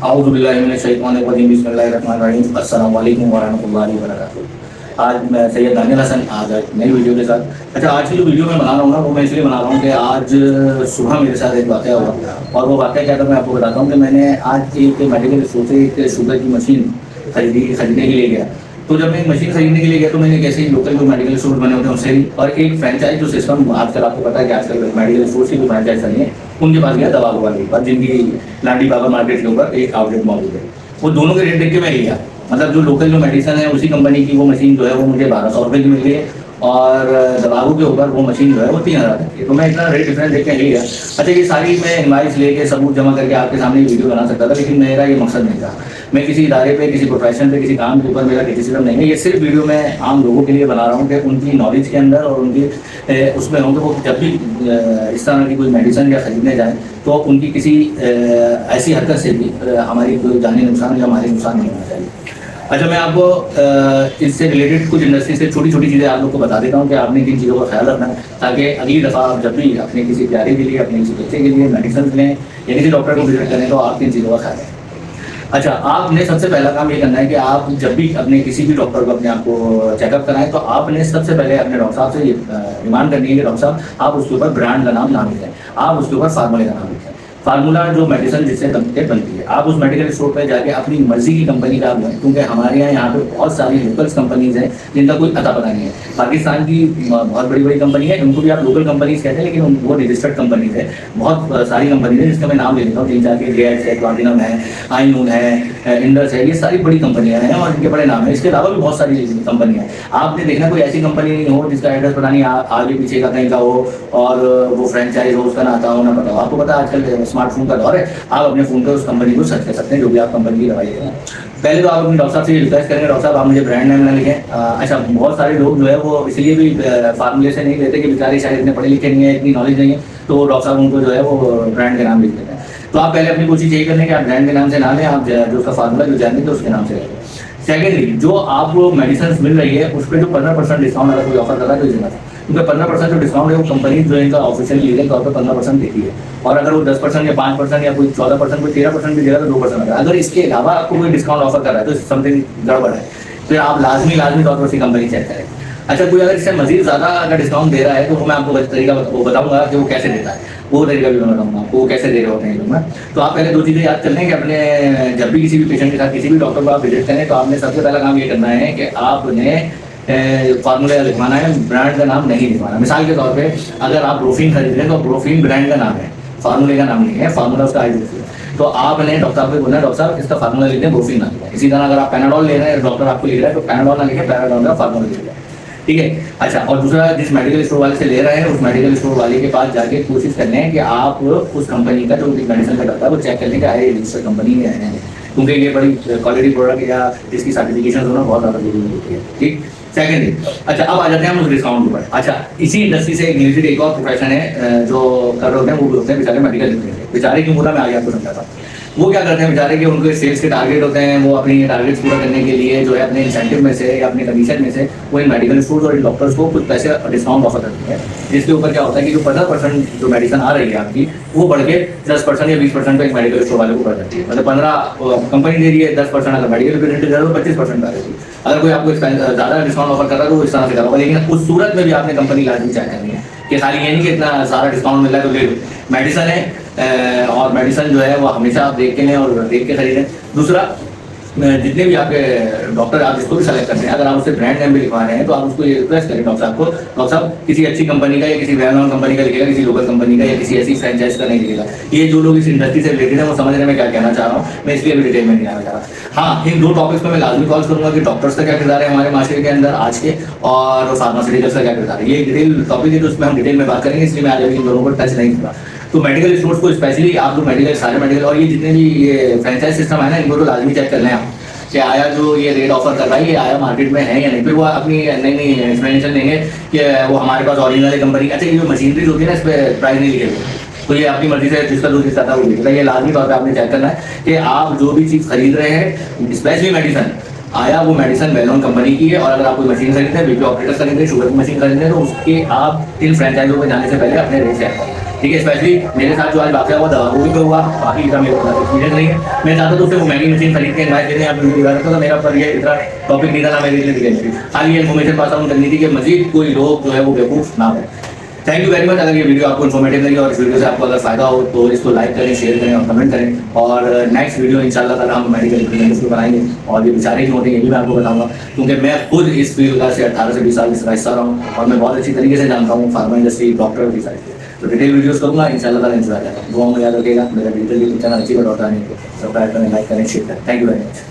औज़ुबिल्लाहि बिस्मिल्लाहिर्रहमानिर्रहीम अस्सलाम वालेकुम वरहमतुल्लाहि वबरकातुहू। आज मैं सैयद दानियल हसन आज एक नई वीडियो के साथ। अच्छा, आज की जो वीडियो मैं बना रहा हूँ ना, वो मैं इसलिए बना रहा हूँ कि आज सुबह मेरे साथ एक वाक़या हुआ, और वो वाक़या क्या था मैं आपको बताता हूँ कि मैंने आज एक मेडिकल स्टोर से एक शुगर की मशीन खरीदने के लिए गया। तो जब मैं एक मशीन खरीदने के लिए गया तो मैंने कैसे ही लोकल जो मेडिकल स्टोर बने होते हैं उनसे ही, और एक फ्रेंचाइज जो सिस्टम आजकल आपको पता है कि आजकल मेडिकल स्टोर की जो फ्रेंचाइज बनी है उनके पास गया, दवा वाले के पास, जिनकी लाडी बाबा मार्केट के ऊपर एक आउटलेट मौजूद है। वो दोनों के रेट देख के मैं लिया, मतलब जो लोकल जो मेडिसिन है उसी कंपनी की वो मशीन जो है वो मुझे 1200 रुपये की मिल गई है, और दवाओं के ऊपर वो मशीन जो है वो 3000 की है। तो मैं इतना रेट डिफरेंस देख के लिया। अच्छा, ये सारी मैं इनवाइस लेके सबूत जमा करके आपके सामने वीडियो बना सकता था, लेकिन मेरा ये मकसद नहीं था। मैं किसी इदारे पे, किसी प्रोफेशन पे, किसी काम के ऊपर मेरा क्रिटिसिज्म नहीं है। ये सिर्फ वीडियो मैं आम लोगों के लिए बना रहा हूँ कि उनकी नॉलेज के अंदर और उनकी उसमें होंगे वो जब भी इस तरह की कोई मेडिसिन या खरीदने जाए तो उनकी किसी ऐसी हरकत से भी हमारी कोई जानी नुकसान या हमारे नुकसान नहीं होना चाहिए। अच्छा, मैं आपको इससे रिलेटेड कुछ इंडस्ट्री से छोटी छोटी चीज़ें आप लोग को बता देता हूँ कि आपने किन चीज़ों का ख्याल रखना है, ताकि अगली दफ़ा आप जब भी अपने किसी प्यारे के लिए, अपने किसी बच्चे के लिए मेडिसिन लें या किसी डॉक्टर को विजिट करें तो आप किन चीज़ों का ख्याल रखें। अच्छा, आपने सबसे पहला काम ये करना है कि आप जब भी अपने किसी भी डॉक्टर को अपने आप को चेकअप कराएं तो आपने सबसे पहले अपने डॉक्टर साहब से ये डिमांड करनी है कि डॉक्टर साहब आप उसके ऊपर ब्रांड का नाम ना लिखें, आप उसके ऊपर फार्मूले का नाम लिखें। फार्मूला जो मेडिसिन जिससे बनती है, आप उस मेडिकल स्टोर पर जाके अपनी मर्जी की कंपनी का आप लें, क्योंकि हमारे यहाँ पे बहुत सारी लोकल कंपनीज हैं जिनका कोई अता पता नहीं है। पाकिस्तान की बहुत बड़ी बड़ी कंपनी है, उनको भी आप लोकल कंपनीज कहते हैं, लेकिन वो रजिस्टर्ड कंपनीज है। बहुत सारी कंपनीज है जिसका मैं नाम ले लेता हूँ, 3-4 के जेएक्स है, प्लाटिनम है, आईनून है, इंडस है, ये सारी बड़ी कंपनियाँ हैं और इनके बड़े नाम है। इसके अलावा भी बहुत सारी कंपनियाँ हैं। आपने देखना कोई ऐसी कंपनी नहीं हो जिसका एड्रेस पता नहीं आगे पीछे का कहीं का हो और वो फ्रेंचाइज हो, उसका ना आता हो ना पता हो। आपको पता है आजकल स्मार्टफोन का दौर है, आप अपने फोन पर उस कंपनी को सर्च कर सकते हैं, जो भी आप कंपनी की दवाई है। पहले तो आप अपने डॉक्टर साहब से रिक्वेस्ट करेंगे, डॉक्टर साहब आप मुझे ब्रांड नेम ना लिखें। अच्छा, बहुत सारे लोग जो है वो इसलिए भी फार्मूले से नहीं लेते कि बेचारे शायद इतने पढ़े लिखे नहीं है, इतनी नॉलेज नहीं है, तो डॉक्टर साहब उनको जो है वो ब्रांड के नाम लिख देते हैं। तो आप पहले अपनी कोशिश यही करने कि आप ब्रांड के नाम से ना लें, आप जो उसका फार्मूला जो जानेंगे उसके नाम से लें। सेकेंडली, जो आपको मेडिसिन मिल रही है उस पर जो 15% डिस्काउंट अगर कोई ऑफर कर रहा है तो इसी तरह, क्योंकि 15% जो डिस्काउंट है वो कंपनी जो इनका ऑफिशियल लीगल तौर पर 15% देती है, और अगर वो 10% या 5% या कोई 14%, कोई 13% भी देगा तो 2% लगा। अगर इसके अलावा आपको कोई डिस्काउंट ऑफर कर रहा है तो समथिंग गड़बड़ है, फिर आप लाजमी तौर पर उसकी कंपनी चेक करें। अच्छा, कोई अगर इससे मजीद ज़्यादा अगर डिस्काउंट दे रहा है तो वो मैं आपको तरीका बताऊंगा कि वो कैसे देता है, वो तरीका भी मैं बताऊंगा आपको वो कैसे दे रहे होते हैं लोग ना। तो आप पहले 2 चीज़ें याद कर लें कि अपने जब भी किसी भी पेशेंट के साथ किसी भी डॉक्टर को आप विजिट करें तो आपने सबसे पहला काम ये करना है कि आपने फार्मूला लिखवाना है, ब्रांड का नाम नहीं लिखवाना। मिसाल के तौर पे अगर आप ब्रोफीन खरीद रहे हैं तो ब्रोफीन ब्रांड का नाम है, फार्मूले का नाम नहीं है, फार्मूला उसका आईडी है। तो आपने डॉक्टर साहब को बोलना है, डॉक्टर साहब इसका फार्मूला लिख दें, ब्रोफीन ना लिखें। इसी तरह अगर आप पैनाडोल ले रहे हैं, डॉक्टर आपको लिख रहा है तो पैनाडोल ना लिखें, पैनाडोल का फार्मूला लिख दें, ठीक है। अच्छा, और दूसरा, जिस मेडिकल स्टोर वाले से ले रहे हैं उस मेडिकल स्टोर वाले के पास जाके कोशिश करने हैं कि आप उस कंपनी का जो मेडिसिन का डॉक्टर है वो चेक करने का है रजिस्टर्ड कंपनी में है, क्योंकि ये बड़ी क्वालिटी प्रोडक्ट या इसकी सर्टिफिकेशन होना बहुत ज़्यादा जरूरी होती है, ठीक। सेकेंडली, अच्छा अब आ जाते हैं हम उस डिस्काउंट पर। अच्छा, इसी इंडस्ट्री से रिलेटेड एक और प्रोफेशन है जो कर रहे होते हैं, वो भी होते हैं बेचारे मेडिकल इंजीनियर। बेचारे क्यों बोला मैं आगे आपको समझाता हूँ। वो क्या करते हैं बेचारे कि उनके सेल्स के टारगेट होते हैं, वो अपनी टारगेट्स पूरा करने के लिए जो है अपने इंसेंटिव में से या अपने कमीशन में से वो इन मेडिकल स्टोर्स और डॉक्टर्स को कुछ पैसे डिस्काउंट ऑफर करते हैं, जिसके ऊपर क्या होता है कि जो 15% जो मेडिसिन आ रही है आपकी वो बढ़ के 10% या 20% एक मेडिकल स्टोर वाले को बढ़ जाती है। मतलब 15 कंपनी दे रही है, 10% अगर मेडिकल रिप्रेजेंटेटिव दे रहा है तो 25% आ रही है। अगर कोई आपको ज़्यादा डिस्काउंट ऑफर कर रहा है तो वो इस तरह से करोगे, लेकिन उस सूरत में भी आपने कंपनी लाजमी चेक करनी है कि खाली ये नहीं कि इतना सारा डिस्काउंट मिल रहा है तो ले लो। मेडिसिन है और मेडिसिन जो है वो हमेशा आप देख के लें और देख के खरीदें। दूसरा, जितने भी आपके डॉक्टर आप जिसको भी सेलेक्ट करते हैं, अगर आप उससे ब्रांड नेम भी लिखवा रहे हैं तो आप उसको ये रिक्वेस्ट करें डॉक्टर साहब को, डॉक्टर साहब किसी अच्छी कंपनी का या किसी वेल नोन कंपनी का लिखेगा, किसी लोकल कंपनी का या किसी ऐसी फ्रेंचाइज का नहीं लिखेगा। ये जो लोग इस इंडस्ट्री से रिलेटेड है वो समझ रहे हैं मैं क्या कहना चाह रहा हूँ, मैं इसलिए अभी डिटेल में नहीं आना चाह रहा। हाँ, इन 2 टॉपिक्स पर मैं लाजमी कॉल करूँगा कि डॉक्टर्स का क्या किरदार है हमारे माशरे के अंदर आज के, और फार्मास्यूटिकल्स का क्या किरदार है। ये डिटेल टॉपिक है तो उसमें हम डिटेल में बात करेंगे, इसलिए मैं आज अभी इन दोनों को टच नहीं करूँगा। तो मेडिकल स्टोर्स को स्पेशली आप लोग मेडिकल सारे मेडिकल और ये जितने भी ये फ्रेंचाइज सिस्टम है ना, इनको तो लाजमी चेक कर लें आप कि आया जो ये रेट ऑफर कर रहा है ये आया मार्केट में है या नहीं। फिर वो अपनी नई एक्सप्लेनेशन देंगे कि वो हमारे पास ओरिजिनल कंपनी। अच्छा, ये जो मशीनरीज होती है ना, इस पर प्राइस नहीं लिखे हुए, तो ये अपनी मर्जी से जिसका जो जिसका था वो लिखेगा। ये लाजमी तौर पर आपने चेक करना है कि आप जो भी चीज़ खरीद रहे हैं, स्पेशली मेडिसिन, आया वो मेडिसिन वेल नोन कंपनी की है। और अगर आप कोई मशीन खरीदते हैं, बीपी ऑपरेटर खरीदते हैं, शुगर की मशीन खरीदते हैं, तो उसके आप इन फ्रेंचाइजों पर जाने से पहले अपने रेट चेक करें। ठीक है। स्पेशली मेरे साथ जो आज वाकया हुआ दवाई पे हुआ, बाकी इसका मेरे को एक्सपीरियंस नहीं है। मैं चाहता तो सिर्फ वो महंगी मशीन खरीद के इन्वाइस देने आप वीडियो दिखा सकता था, मेरा पर ये इतना टॉपिक नहीं था ना मेरे लिए। खाली ये इन्फॉर्मेशन पास आउट करनी थी कि मजीद कोई लोग जो है वो बेवकूफ़ ना हो। Thank you very much. अगर ये वीडियो आपको इन्फॉर्मेटिव लगी और इस वीडियो से आपको अगर फायदा हो तो इसको लाइक करें, शेयर करें और कमेंट करें। और नेक्स्ट वीडियो इंशाल्लाह ताला हम मेडिकल रिप्रेजेंटेटिव को बनाएंगे और ये बेचारे क्यों होते हैं ये भी मैं आपको बताऊंगा, क्योंकि मैं खुद इस फील्ड का से 18 से 20 साल इसका हिस्सा रहा हूँ और मैं बहुत अच्छी तरीके से जानता हूँ फार्मा इंडस्ट्री, डॉक्टर की साइड। तो डिटेल वीडियोस करूँगा इंशाल्लाह ताला, इंतजार करें। दुआ में याद रखिएगा। मेरा डिजिटल यूट्यूब चैनल अच्छी बड़ा होता है, सब्सक्राइब करें, लाइक करें, शेयर करें। Thank you very much.